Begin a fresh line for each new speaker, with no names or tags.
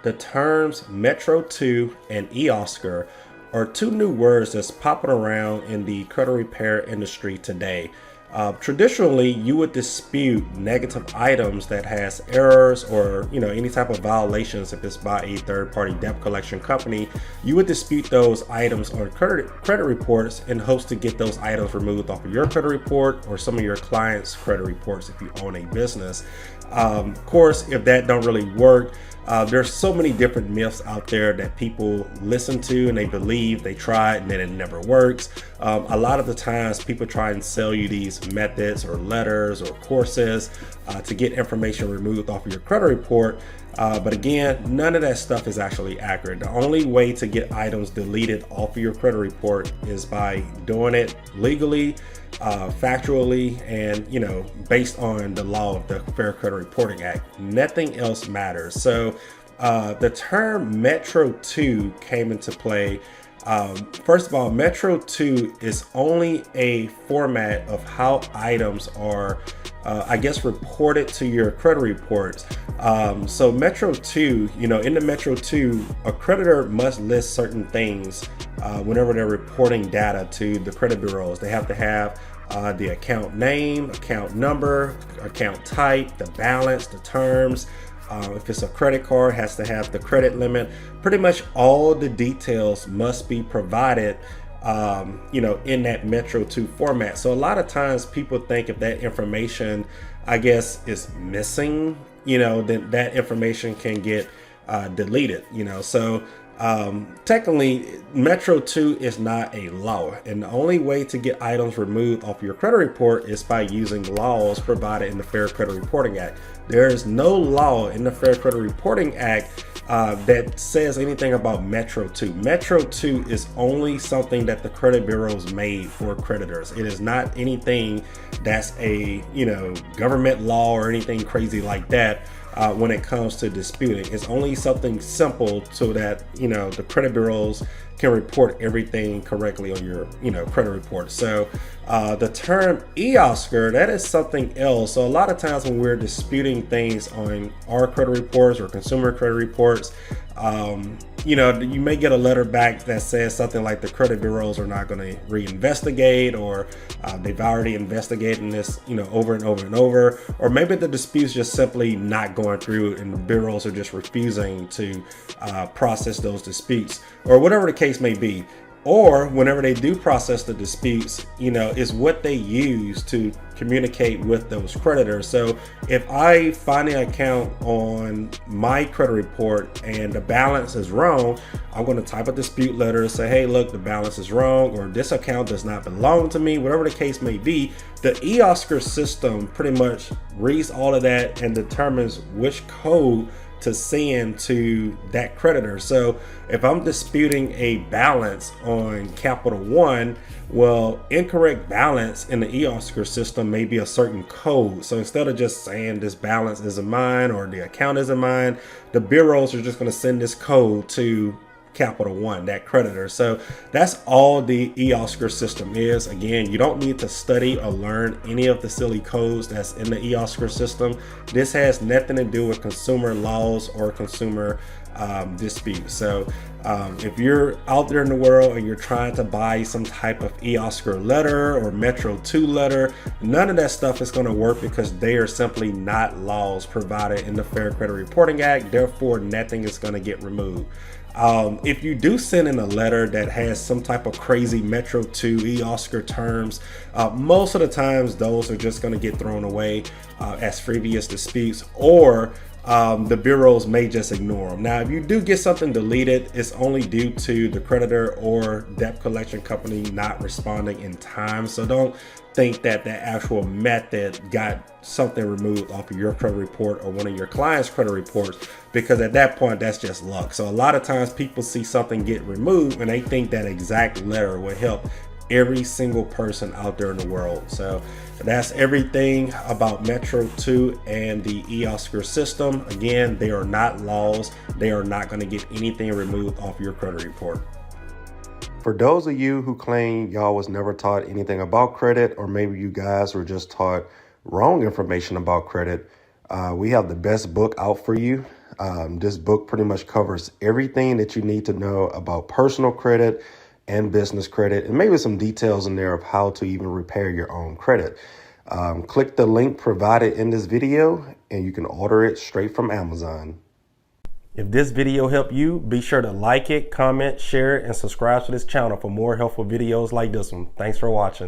The terms Metro-2 and eOscar are two new words that's popping around in the credit repair industry today. Traditionally, you would dispute negative items that has errors or any type of violations. If it's by a third-party debt collection company, you would dispute those items on credit reports in hopes to get those items removed off of your credit report or some of your clients' credit reports if you own a business. Of course, if that don't really work, there's so many different myths out there that people listen to and they believe, they try it and then it never works. A lot of the times people try and sell you these methods or letters or courses to get information removed off of your credit report. But again, none of that stuff is actually accurate. The only way to get items deleted off of your credit report is by doing it legally, factually, and based on the law of the Fair Credit Reporting Act. Nothing else matters. So the term Metro-2 came into play. First of all, Metro-2 is only a format of how items are reported to your credit reports. So Metro-2, in the Metro-2, a creditor must list certain things whenever they're reporting data to the credit bureaus. They have to have the account name, account number, account type, the balance, the terms. If it's a credit card, it has to have the credit limit. Pretty much all the details must be provided in that Metro-2 format. So a lot of times people think if that information, is missing, then that information can get deleted, So technically, Metro-2 is not a law, and the only way to get items removed off your credit report is by using laws provided in the Fair Credit Reporting Act. There is no law in the Fair Credit Reporting Act that says anything about Metro-2. Metro-2 is only something that the credit bureaus made for creditors. It is not anything that's a government law or anything crazy like that. When it comes to disputing, it's only something simple so that the credit bureaus can report everything correctly on your credit report. So the term eOscar, that is something else. So a lot of times when we're disputing things on our credit reports or consumer credit reports, you may get a letter back that says something like the credit bureaus are not going to reinvestigate, or they've already investigated this over and over and over, or maybe the dispute's just simply not going through and the bureaus are just refusing to process those disputes, or whatever the case may be. Or whenever they do process the disputes, is what they use to communicate with those creditors. So if I find an account on my credit report and the balance is wrong, I'm going to type a dispute letter and say, hey, look, the balance is wrong, or this account does not belong to me, whatever the case may be. The eOscar system pretty much reads all of that and determines which code to send to that creditor. So if I'm disputing a balance on Capital One, well, incorrect balance in the eOscar system may be a certain code. So instead of just saying this balance isn't mine or the account isn't mine, the bureaus are just going to send this code to Capital One, that creditor. So that's all the eOscar system is. Again, you don't need to study or learn any of the silly codes that's in the eOscar system. This has nothing to do with consumer laws or consumer disputes. So if you're out there in the world and you're trying to buy some type of eOscar letter or Metro-2 letter, none of that stuff is going to work because they are simply not laws provided in the Fair Credit Reporting Act. Therefore, nothing is going to get removed. If you do send in a letter that has some type of crazy Metro-2 eOscar terms, most of the times those are just going to get thrown away as frivolous disputes, or the bureaus may just ignore them. Now, if you do get something deleted, it's only due to the creditor or debt collection company not responding in time. So don't think that the actual method got something removed off of your credit report or one of your clients' credit reports, because at that point, that's just luck. So a lot of times people see something get removed and they think that exact letter will help every single person out there in the world. So that's everything about Metro-2 and the eOscar system. Again, they are not laws. They are not going to get anything removed off your credit report. For those of you who claim y'all was never taught anything about credit, or maybe you guys were just taught wrong information about credit, we have the best book out for you. This book pretty much covers everything that you need to know about personal credit and business credit, and maybe some details in there of how to even repair your own credit. Click the link provided in this video and you can order it straight from Amazon. If this video helped you, be sure to like it, comment, share it, and subscribe to this channel for more helpful videos like this one. Thanks for watching.